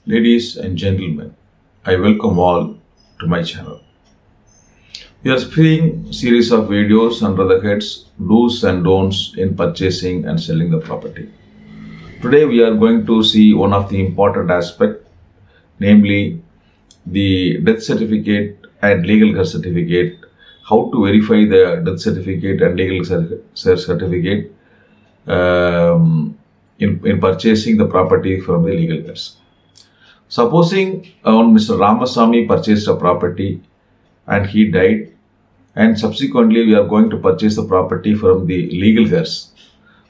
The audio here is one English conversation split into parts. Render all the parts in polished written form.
Ladies and gentlemen, I welcome all to my channel. We are seeing series of videos under the heads do's and don'ts in purchasing and selling the property. Today we are going to see one of the important aspect, namely the death certificate and legal care certificate, how to verify the death certificate and legal certificate in purchasing the property from the legal heirs. Supposing Mr. Ramasamy purchased a property and he died, and subsequently we are going to purchase the property from the legal heirs.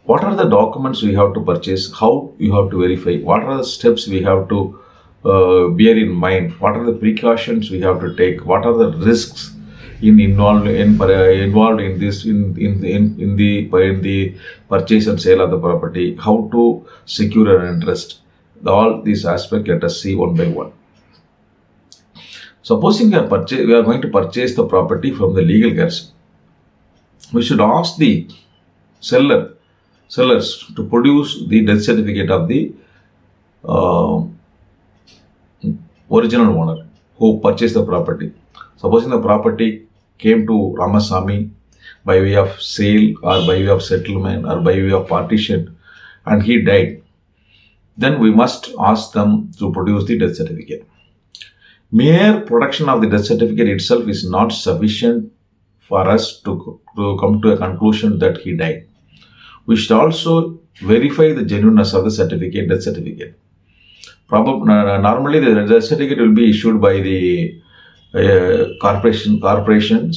What are the documents we have to purchase? How you have to verify? What are the steps we have to bear in mind? What are the precautions we have to take? What are the risks involved in this in the purchase and sale of the property? How to secure an interest? All these aspects let us see one by one. Supposing we are going to purchase the property from the legal heirs, we should ask the sellers to produce the death certificate of the original owner who purchased the property. Supposing the property came to Ramasamy by way of sale or by way of settlement or by way of partition and he died, then we must ask them to produce the death certificate. Mere production of the death certificate itself is not sufficient for us to come to a conclusion that he died. We should also verify the genuineness of the death certificate. Normally, the death certificate will be issued by the corporations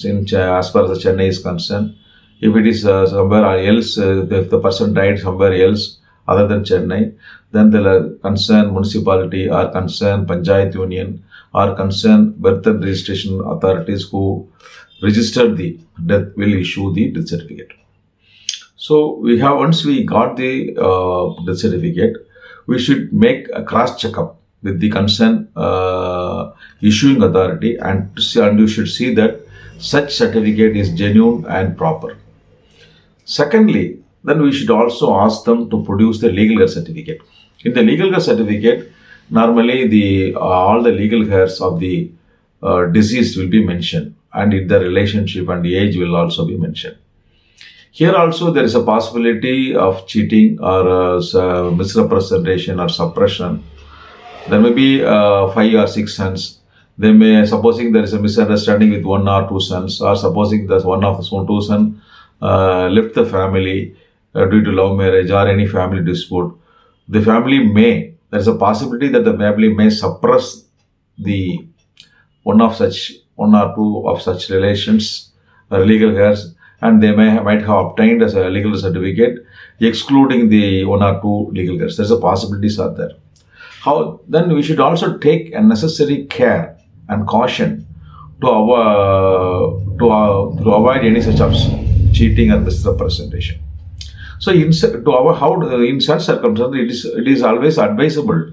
as far as the Chennai is concerned. If it is somewhere else, if the person died somewhere else other than Chennai, then the concerned municipality or concerned panchayat union or concerned birth and registration authorities who registered the death will issue the death certificate. So once we got the death certificate, we should make a cross checkup with the concerned issuing authority and you should see that such certificate is genuine and proper. Secondly, then we should also ask them to produce the legal heir certificate. In the legal heir certificate, normally all the legal heirs of the deceased will be mentioned, and the relationship and the age will also be mentioned. Here also there is a possibility of cheating or misrepresentation or suppression. There may be 5 or 6 sons. Supposing there is a misunderstanding with 1 or 2 sons, or supposing that one of the 2 sons left the family due to love marriage or any family dispute, there is a possibility that the family may suppress the one or 2 of such relations, legal heirs, and they might have obtained as a legal certificate, excluding the 1 or 2 legal heirs. There's a possibilities are there. Then we should also take a necessary care and caution to avoid any such of cheating or misrepresentation. So in such circumstances, it is always advisable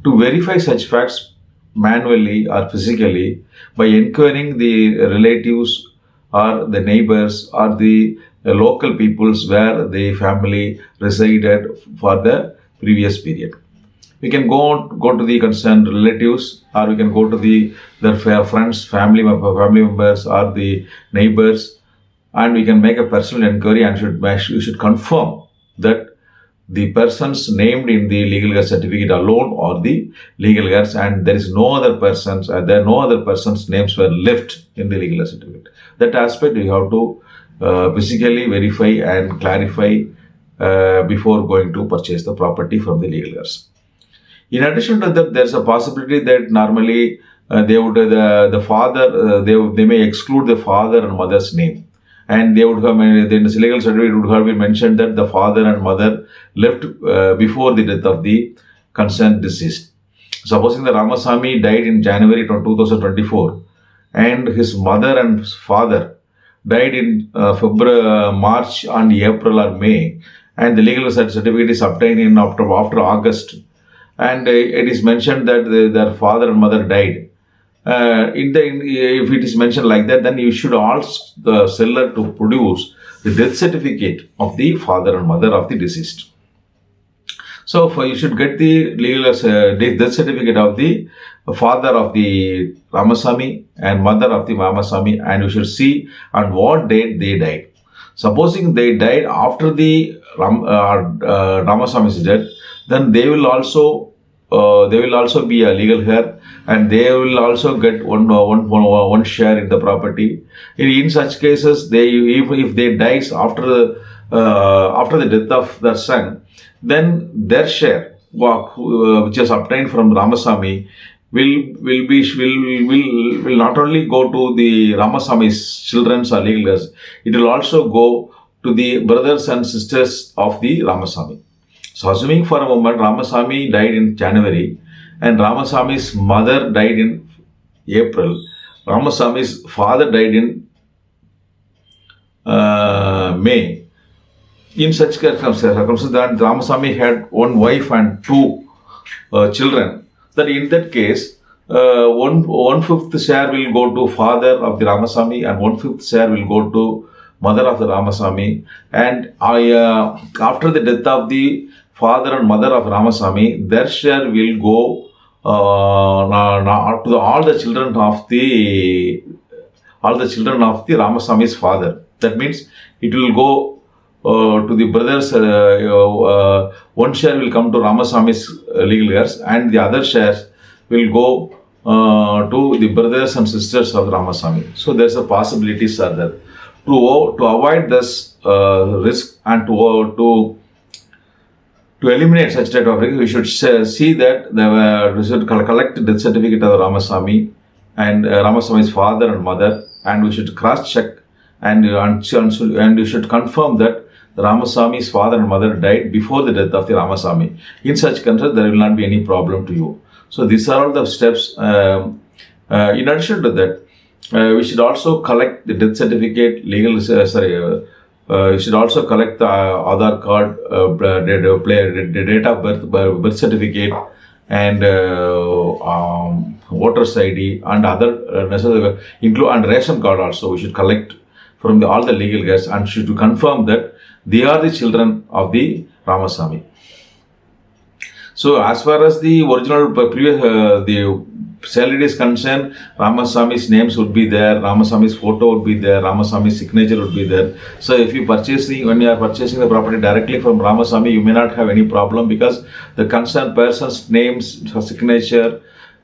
to verify such facts manually or physically by inquiring the relatives or the neighbors or the local peoples where the family resided for the previous period. We can go to the concerned relatives, or we can go to their friends, family members, or the neighbors, and we can make a personal inquiry and you should confirm that the persons named in the legal heir certificate alone are the legal heirs, and there is no other persons, no other persons' names were left in the legal heir certificate. That aspect we have to physically verify and clarify before going to purchase the property from the legal heirs. In addition to that, there is a possibility that normally they may exclude the father and mother's name, and they would have in the legal certificate would have been mentioned that the father and mother left before the death of the concerned deceased. Supposing the Ramasamy died in January 2024, and his mother and father died in February, March, and April or May, and the legal certificate is obtained after August, and it is mentioned that their father and mother died. If it is mentioned like that, then you should ask the seller to produce the death certificate of the father and mother of the deceased. So you should get the legal death certificate of the father of the Ramasamy and mother of the Ramasamy, and you should see on what date they died. Supposing they died after the Ramasamy's death, then they will also be a legal heir, and they will also get one share in the property. In such cases, if they dies after the death of their son, then their share, which is obtained from Ramasamy, will not only go to the Ramasamy's children's or legal heirs, it will also go to the brothers and sisters of the Ramasamy. So assuming for a moment Ramasamy died in January and Ramasamy's mother died in April, Ramasamy's father died in May. In such circumstances that Ramasamy had one wife and two children, that in that case, 1/5 share will go to father of the Ramasamy and 1/5 share will go to mother of the Ramasamy. And after the death of the father and mother of Ramasamy, their share will go to all the children of the Ramasamy's father. That means it will go to the brothers. One share will come to Ramasamy's legal heirs, and the other shares will go to the brothers and sisters of Ramasamy. So there's a possibilities are there. To avoid this risk and to eliminate such type of risk, we should see that we should collect the death certificate of Ramasamy and Ramasamy's father and mother, and we should cross-check and you should confirm that the Ramasamy's father and mother died before the death of the Ramasamy. In such conditions, there will not be any problem to you. So these are all the steps. In addition to that, we should also collect the death certificate, we should also collect the Aadhaar card, the date of birth certificate, and voter's ID, and other necessary, and ration card also. We should collect from all the legal heirs and should confirm that they are the children of the Ramasamy. So as far as the original the salary is concerned, Ramasamy's names would be there, Ramasamy's photo would be there, Ramasamy's signature would be there. So if when you are purchasing the property directly from Ramasamy, you may not have any problem because the concerned person's names, signature,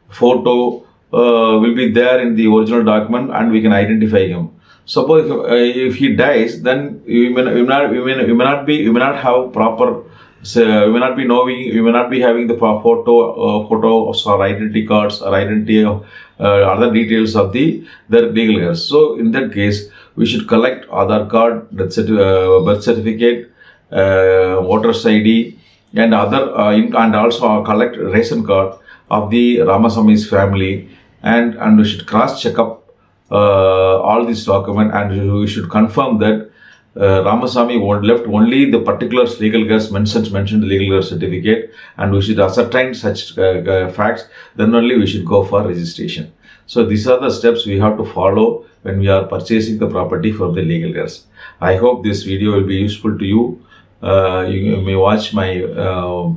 photo will be there in the original document, and we can identify him. Suppose if he dies, then you may not have proper. So you may not be having the photos or identity cards or identity other details of their legal heirs. So in that case, we should collect Aadhaar card, birth certificate, voter's ID, and and also collect ration card of the Ramasamy's family, and we should cross-check up all these documents, and we should confirm that Ramasamy left only the particular legal heirs mentioned in the legal heir certificate, and we should ascertain such facts. Then only we should go for registration. So these are the steps we have to follow when we are purchasing the property from the legal heirs. I hope this video will be useful to you. You may watch my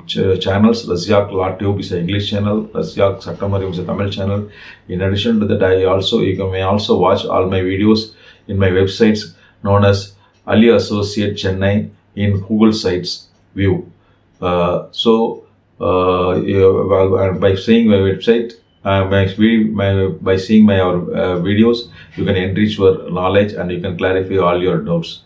channels. Razyak Law Tube is an English channel. Razyak Sattamariam is a Tamil channel. In addition to that, you may also watch all my videos in my websites known as Ali Associate Chennai in Google Sites view. By seeing my website, by seeing my videos, you can enrich your knowledge and you can clarify all your doubts.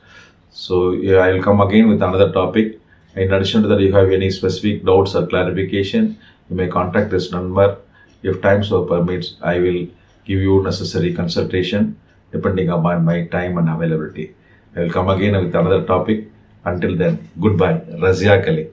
So I will come again with another topic. In addition to that, if you have any specific doubts or clarification, you may contact this number. If time so permits, I will give you necessary consultation depending upon my time and availability. I will come again with another topic. Until then, goodbye. Razyak Ali.